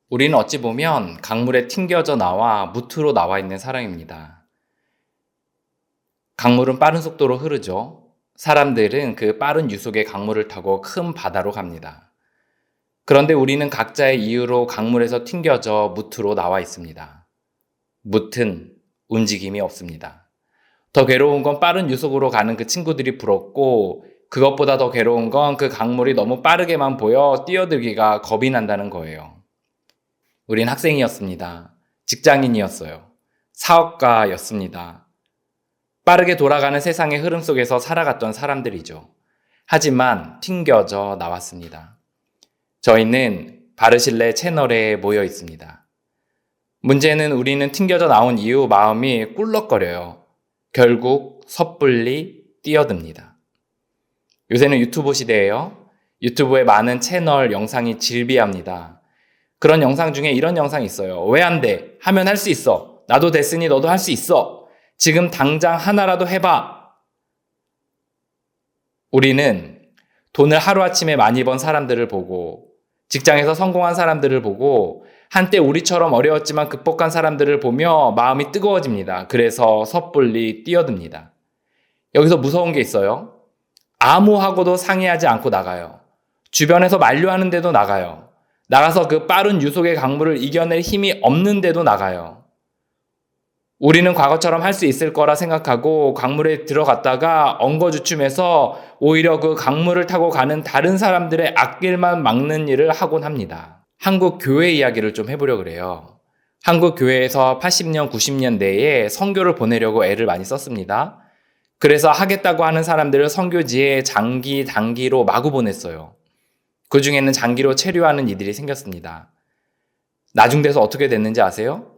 우리는 어찌 보면 강물에 튕겨져 나와 무트로 나와 있는 사람입니다. 강물은 빠른 속도로 흐르죠. 사람들은 그 빠른 유속의 강물을 타고 큰 바다로 갑니다. 그런데 우리는 각자의 이유로 강물에서 튕겨져 무트로 나와 있습니다. 무트는 움직임이 없습니다. 더 괴로운 건 빠른 유속으로 가는 그 친구들이 부럽고, 그것보다 더 괴로운 건 그 강물이 너무 빠르게만 보여 뛰어들기가 겁이 난다는 거예요. 우린 학생이었습니다. 직장인이었어요. 사업가였습니다. 빠르게 돌아가는 세상의 흐름 속에서 살아갔던 사람들이죠. 하지만 튕겨져 나왔습니다. 저희는 바르실레 채널에 모여 있습니다. 문제는 우리는 튕겨져 나온 이후 마음이 꿀럭거려요. 결국 섣불리 뛰어듭니다. 요새는 유튜브 시대예요. 유튜브에 많은 채널 영상이 질비합니다. 그런 영상 중에 이런 영상이 있어요. 왜 안 돼? 하면 할 수 있어. 나도 됐으니 너도 할 수 있어. 지금 당장 하나라도 해봐. 우리는 돈을 하루아침에 많이 번 사람들을 보고, 직장에서 성공한 사람들을 보고, 한때 우리처럼 어려웠지만 극복한 사람들을 보며 마음이 뜨거워집니다. 그래서 섣불리 뛰어듭니다. 여기서 무서운 게 있어요. 아무하고도 상의하지 않고 나가요. 주변에서 만류하는데도 나가요. 나가서 그 빠른 유속의 강물을 이겨낼 힘이 없는데도 나가요. 우리는 과거처럼 할 수 있을 거라 생각하고 강물에 들어갔다가 엉거주춤해서 오히려 그 강물을 타고 가는 다른 사람들의 앞길만 막는 일을 하곤 합니다. 한국 교회 이야기를 좀 해보려고 그래요. 한국 교회에서 80년, 90년대에 선교를 보내려고 애를 많이 썼습니다. 그래서 하겠다고 하는 사람들을 선교지에 장기, 단기로 마구 보냈어요. 그 중에는 장기로 체류하는 이들이 생겼습니다. 나중 돼서 어떻게 됐는지 아세요?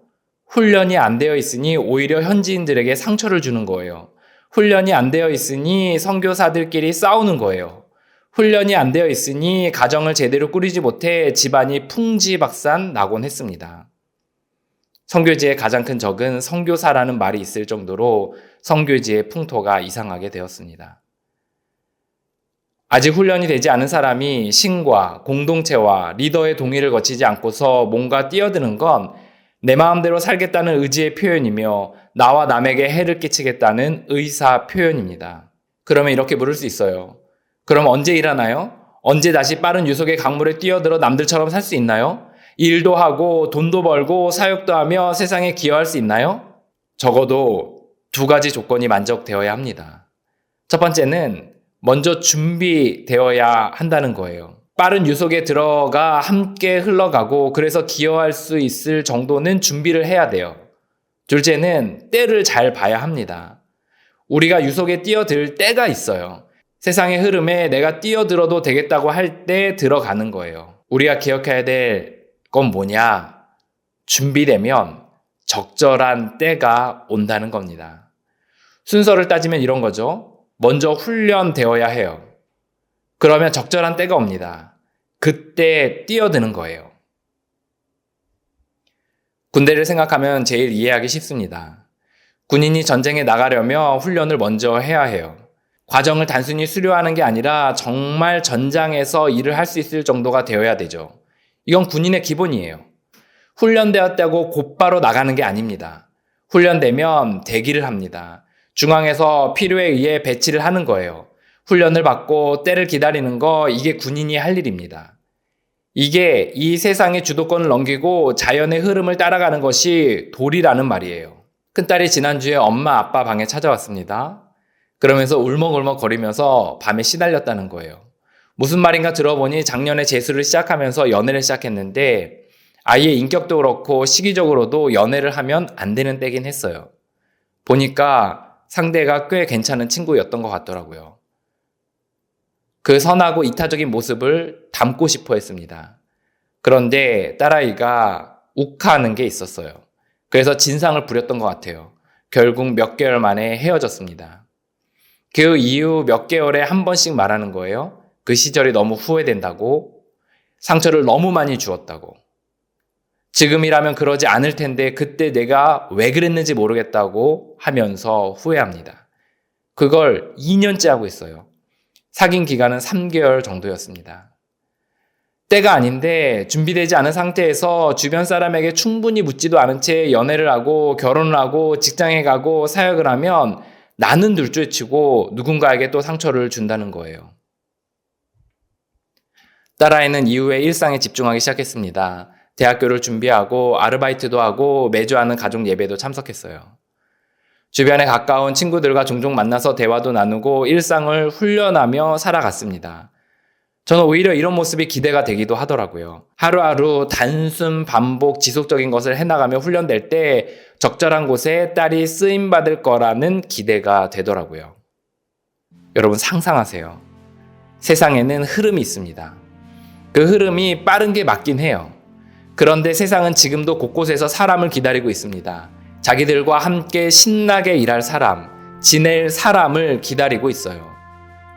훈련이 안 되어 있으니 오히려 현지인들에게 상처를 주는 거예요. 훈련이 안 되어 있으니 선교사들끼리 싸우는 거예요. 훈련이 안 되어 있으니 가정을 제대로 꾸리지 못해 집안이 풍지박산 나곤 했습니다. 선교지의 가장 큰 적은 선교사라는 말이 있을 정도로 선교지의 풍토가 이상하게 되었습니다. 아직 훈련이 되지 않은 사람이 신과 공동체와 리더의 동의를 거치지 않고서 뭔가 뛰어드는 건 내 마음대로 살겠다는 의지의 표현이며 나와 남에게 해를 끼치겠다는 의사 표현입니다. 그러면 이렇게 물을 수 있어요. 그럼 언제 일하나요? 언제 다시 빠른 유속의 강물에 뛰어들어 남들처럼 살 수 있나요? 일도 하고 돈도 벌고 사역도 하며 세상에 기여할 수 있나요? 적어도 두 가지 조건이 만족되어야 합니다. 첫 번째는 먼저 준비되어야 한다는 거예요. 빠른 유속에 들어가 함께 흘러가고 그래서 기여할 수 있을 정도는 준비를 해야 돼요. 둘째는 때를 잘 봐야 합니다. 우리가 유속에 뛰어들 때가 있어요. 세상의 흐름에 내가 뛰어들어도 되겠다고 할 때 들어가는 거예요. 우리가 기억해야 될 건 뭐냐? 준비되면 적절한 때가 온다는 겁니다. 순서를 따지면 이런 거죠. 먼저 훈련되어야 해요. 그러면 적절한 때가 옵니다. 그때 뛰어드는 거예요. 군대를 생각하면 제일 이해하기 쉽습니다. 군인이 전쟁에 나가려면 훈련을 먼저 해야 해요. 과정을 단순히 수료하는 게 아니라 정말 전장에서 일을 할 수 있을 정도가 되어야 되죠. 이건 군인의 기본이에요. 훈련되었다고 곧바로 나가는 게 아닙니다. 훈련되면 대기를 합니다. 중앙에서 필요에 의해 배치를 하는 거예요. 훈련을 받고 때를 기다리는 거, 이게 군인이 할 일입니다. 이게 이 세상의 주도권을 넘기고 자연의 흐름을 따라가는 것이 도리라는 말이에요. 큰딸이 지난주에 엄마 아빠 방에 찾아왔습니다. 그러면서 울먹울먹 거리면서 밤에 시달렸다는 거예요. 무슨 말인가 들어보니 작년에 재수를 시작하면서 연애를 시작했는데 아이의 인격도 그렇고 시기적으로도 연애를 하면 안 되는 때긴 했어요. 보니까 상대가 꽤 괜찮은 친구였던 것 같더라고요. 그 선하고 이타적인 모습을 담고 싶어 했습니다. 그런데 딸아이가 욱하는 게 있었어요. 그래서 진상을 부렸던 것 같아요. 결국 몇 개월 만에 헤어졌습니다. 그 이후 몇 개월에 한 번씩 말하는 거예요. 그 시절이 너무 후회된다고, 상처를 너무 많이 주었다고. 지금이라면 그러지 않을 텐데 그때 내가 왜 그랬는지 모르겠다고 하면서 후회합니다. 그걸 2년째 하고 있어요. 사귄 기간은 3개월 정도였습니다. 때가 아닌데 준비되지 않은 상태에서 주변 사람에게 충분히 묻지도 않은 채 연애를 하고 결혼을 하고 직장에 가고 사역을 하면 나는 둘째치고 누군가에게 또 상처를 준다는 거예요. 딸아이는 이후에 일상에 집중하기 시작했습니다. 대학교를 준비하고 아르바이트도 하고 매주 하는 가족 예배도 참석했어요. 주변에 가까운 친구들과 종종 만나서 대화도 나누고 일상을 훈련하며 살아갔습니다. 저는 오히려 이런 모습이 기대가 되기도 하더라고요. 하루하루 단순 반복 지속적인 것을 해나가며 훈련될 때 적절한 곳에 딸이 쓰임받을 거라는 기대가 되더라고요. 여러분 상상하세요. 세상에는 흐름이 있습니다. 그 흐름이 빠른 게 맞긴 해요. 그런데 세상은 지금도 곳곳에서 사람을 기다리고 있습니다. 자기들과 함께 신나게 일할 사람, 지낼 사람을 기다리고 있어요.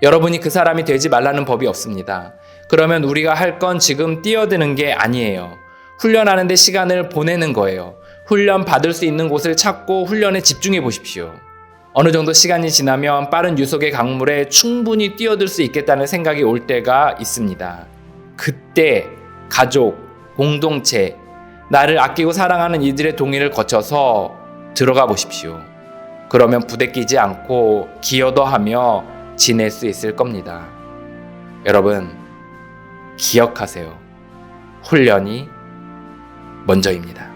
여러분이 그 사람이 되지 말라는 법이 없습니다. 그러면 우리가 할 건 지금 뛰어드는 게 아니에요. 훈련하는 데 시간을 보내는 거예요. 훈련 받을 수 있는 곳을 찾고 훈련에 집중해 보십시오. 어느 정도 시간이 지나면 빠른 유속의 강물에 충분히 뛰어들 수 있겠다는 생각이 올 때가 있습니다. 그때 가족, 공동체, 나를 아끼고 사랑하는 이들의 동의를 거쳐서 들어가 보십시오. 그러면 부대끼지 않고 기여도 하며 지낼 수 있을 겁니다. 여러분, 기억하세요. 훈련이 먼저입니다.